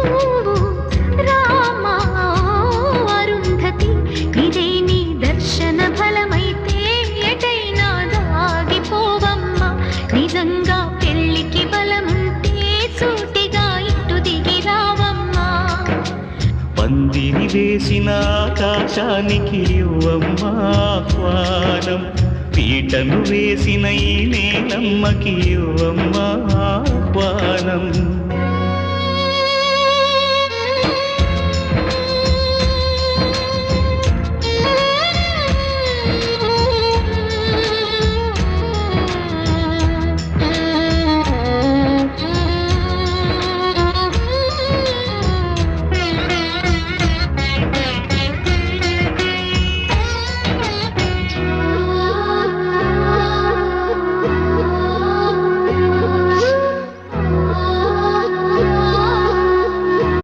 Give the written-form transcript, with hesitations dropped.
నువ్వు రామా అరుంధతి ఇదే నీ దర్శన ఫలమైతే ఎటైనా దాగిపోవమ్మా నిజంగా పెళ్లికి బలముంటే సూటిగా ఇటు దిగి రావమ్మా పందిరి వేసిన ఆకాశానికి ఇవ్వమ్మా ఆహ్వానం పీటను వేసిన ఈ నేలమ్మకి ఇవ్వమ్మా ఆహ్వానం